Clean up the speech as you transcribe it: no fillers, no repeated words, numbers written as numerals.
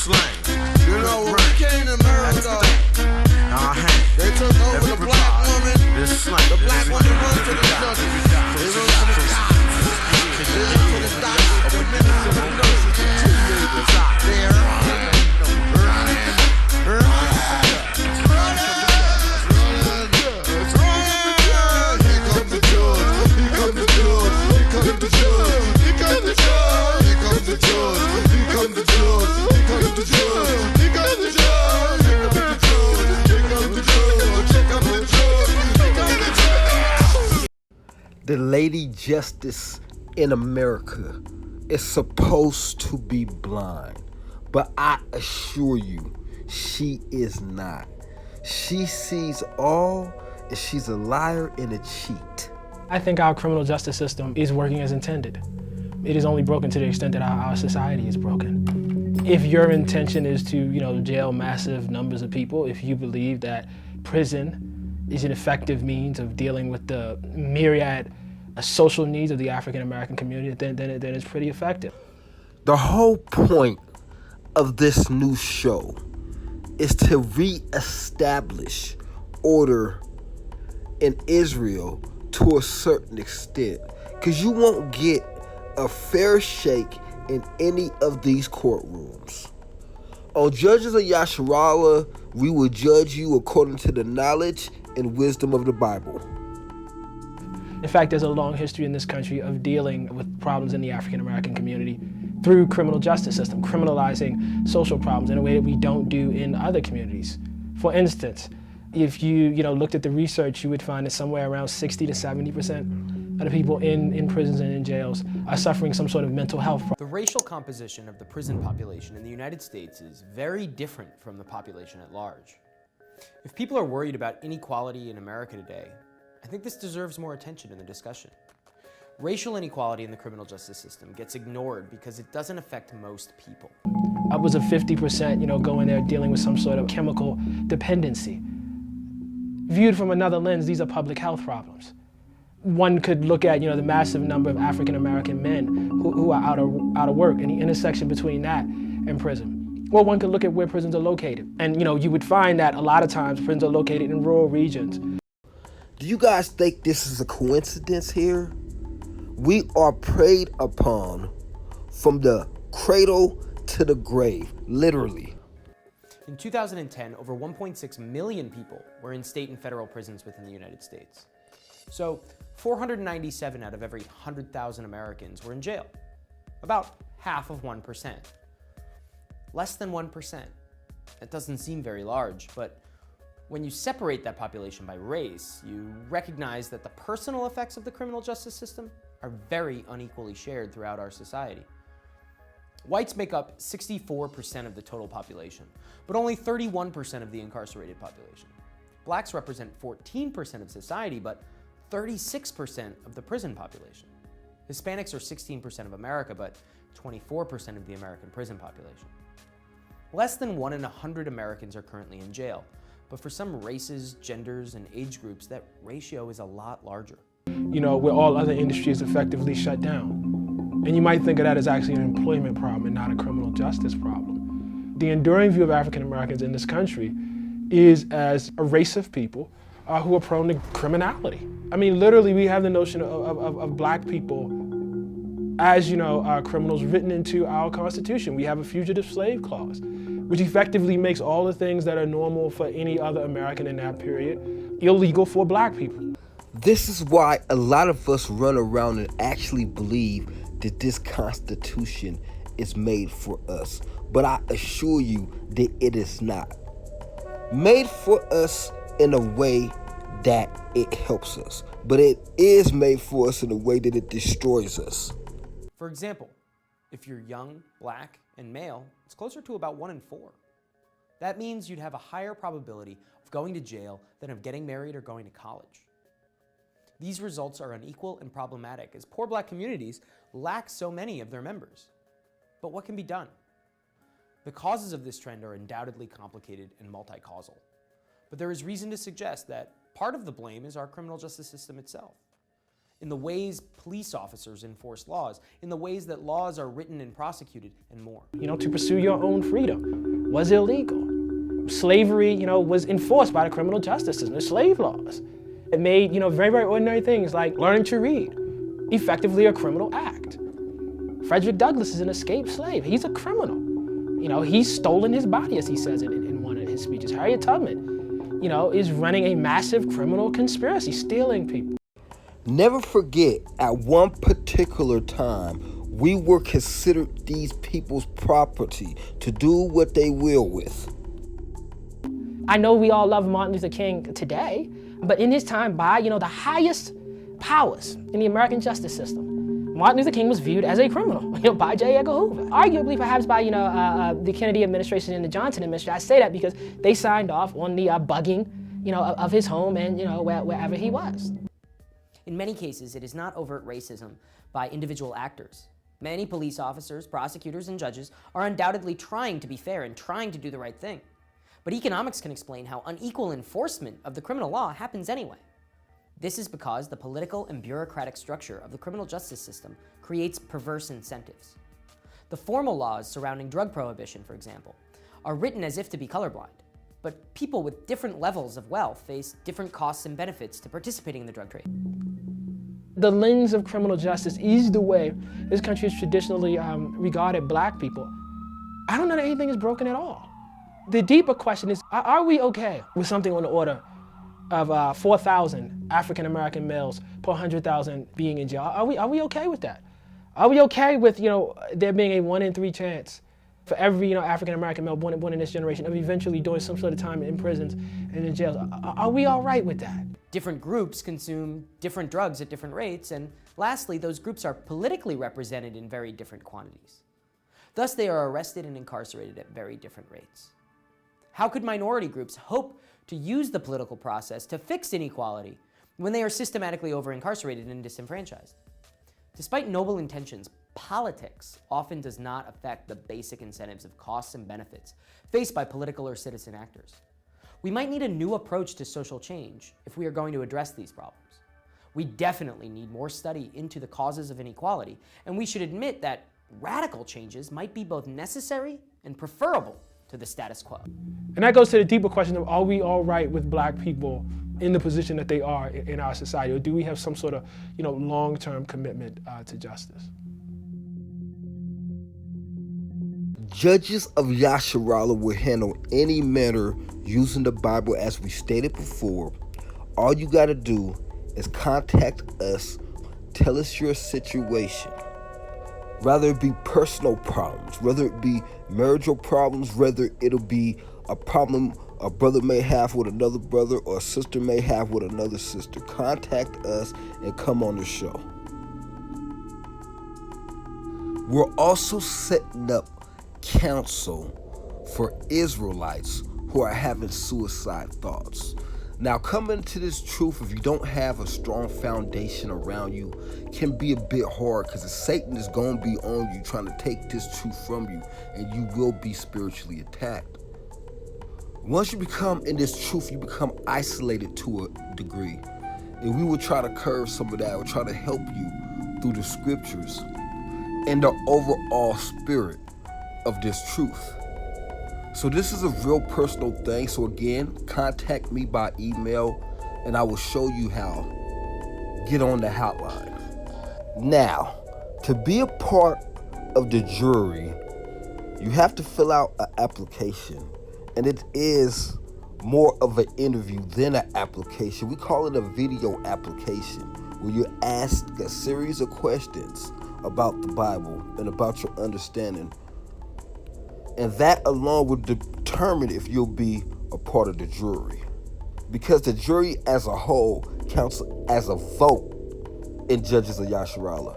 Slang. You know, when we came to America, they took over the black woman. The black woman run to the judges. They run to the cops. They run to the doctors, the ministers, the nurses, the teenagers out there. Here comes the judge. Here comes the judge. Here comes the judge. Here comes the judge. Here comes the judge. Here comes the judge. Here comes the judge. Here comes the judge. Here comes the judge. Here comes the judge. Here comes the judge. Here comes the judge. The lady justice in America is supposed to be blind, but I assure you, she is not. She sees all, and she's a liar and a cheat. I think our criminal justice system is working as intended. It is only broken to the extent that our society is broken. If your intention is to, jail massive numbers of people, if you believe that prison is an effective means of dealing with the myriad social needs of the African American community, then it's pretty effective. The whole point of this new show is to reestablish order in Israel to a certain extent, because you won't get a fair shake in any of these courtrooms. On Judges of Yasharallah, we will judge you according to the knowledge and wisdom of the Bible. In fact, there's a long history in this country of dealing with problems in the African American community through criminal justice system, criminalizing social problems in a way that we don't do in other communities. For instance, if you looked at the research, you would find that somewhere around 60 to 70% of the people in prisons and in jails are suffering some sort of mental health problem. The racial composition of the prison population in the United States is very different from the population at large. If people are worried about inequality in America today, I think this deserves more attention in the discussion. Racial inequality in the criminal justice system gets ignored because it doesn't affect most people. Upwards of 50%, go in there dealing with some sort of chemical dependency. Viewed from another lens, these are public health problems. One could look at, the massive number of African American men who are out of work, and the intersection between that and prison. Or one could look at where prisons are located. And, you would find that a lot of times prisons are located in rural regions. Do you guys think this is a coincidence here? We are preyed upon from the cradle to the grave, literally. In 2010, over 1.6 million people were in state and federal prisons within the United States. So 497 out of every 100,000 Americans were in jail, about half of 1%. Less than 1%. That doesn't seem very large, but when you separate that population by race, you recognize that the personal effects of the criminal justice system are very unequally shared throughout our society. Whites make up 64% of the total population, but only 31% of the incarcerated population. Blacks represent 14% of society, but 36% of the prison population. Hispanics are 16% of America, but 24% of the American prison population. Less than 1 in 100 Americans are currently in jail, but for some races, genders, and age groups, that ratio is a lot larger. Where all other industries effectively shut down. And you might think of that as actually an employment problem and not a criminal justice problem. The enduring view of African Americans in this country is as a race of people who are prone to criminality. I mean, literally, we have the notion of black people as, criminals written into our Constitution. We have a fugitive slave clause, which effectively makes all the things that are normal for any other American in that period illegal for black people. This is why a lot of us run around and actually believe that this Constitution is made for us. But I assure you that it is not. Made for us in a way that it helps us, but it is made for us in a way that it destroys us. For example, if you're young, black, and male, it's closer to about 1 in 4. That means you'd have a higher probability of going to jail than of getting married or going to college. These results are unequal and problematic, as poor black communities lack so many of their members. But what can be done? The causes of this trend are undoubtedly complicated and multi-causal. But there is reason to suggest that part of the blame is our criminal justice system itself. in the ways police officers enforce laws, in the ways that laws are written and prosecuted, and more. To pursue your own freedom was illegal. Slavery, was enforced by the criminal justice system, the slave laws. It made, very, very ordinary things like learning to read effectively a criminal act. Frederick Douglass is an escaped slave. He's a criminal. He's stolen his body, as he says in one of his speeches. Harriet Tubman, is running a massive criminal conspiracy, stealing people. Never forget, at one particular time, we were considered these people's property to do what they will with. I know we all love Martin Luther King today, but in his time, by the highest powers in the American justice system, Martin Luther King was viewed as a criminal, by J. Edgar Hoover. Arguably, perhaps by the Kennedy administration and the Johnson administration. I say that because they signed off on the bugging, of his home and wherever he was. In many cases, it is not overt racism by individual actors. Many police officers, prosecutors, and judges are undoubtedly trying to be fair and trying to do the right thing. But economics can explain how unequal enforcement of the criminal law happens anyway. This is because the political and bureaucratic structure of the criminal justice system creates perverse incentives. The formal laws surrounding drug prohibition, for example, are written as if to be colorblind. But people with different levels of wealth face different costs and benefits to participating in the drug trade. The lens of criminal justice is the way this country has traditionally regarded black people. I don't know that anything is broken at all. The deeper question is, are we okay with something on the order of 4,000 African-American males per 100,000 being in jail? Are we okay with that? Are we okay with, there being a 1 in 3 chance for every, African-American male born in this generation of eventually doing some sort of time in prisons and in jails? Are we all right with that? Different groups consume different drugs at different rates, and lastly, those groups are politically represented in very different quantities. Thus, they are arrested and incarcerated at very different rates. How could minority groups hope to use the political process to fix inequality when they are systematically over-incarcerated and disenfranchised? Despite noble intentions, politics often does not affect the basic incentives of costs and benefits faced by political or citizen actors. We might need a new approach to social change if we are going to address these problems. We definitely need more study into the causes of inequality, and we should admit that radical changes might be both necessary and preferable to the status quo. And that goes to the deeper question of, are we all right with black people in the position that they are in our society? Or do we have some sort of, long-term commitment to justice? Judges of Yasharallah will handle any matter using the Bible as we stated before. All you gotta do is contact us, tell us your situation. Whether it be personal problems, whether it be marital problems, whether it'll be a problem a brother may have with another brother or a sister may have with another sister. Contact us and come on the show. We're also setting up counsel for Israelites who are having suicide thoughts. Now, coming to this truth, if you don't have a strong foundation around you, can be a bit hard because Satan is going to be on you trying to take this truth from you, and you will be spiritually attacked. Once you become in this truth, you become isolated to a degree. And we will try to curve some of that. We'll try to help you through the scriptures and the overall spirit of this truth. So this is a real personal thing. So again, contact me by email and I will show you how. Get on the hotline. Now, to be a part of the jury, you have to fill out an application. And it is more of an interview than an application. We call it a video application where you ask a series of questions about the Bible and about your understanding. And that alone will determine if you'll be a part of the jury. Because the jury as a whole counts as a vote in Judges of Yasharallah.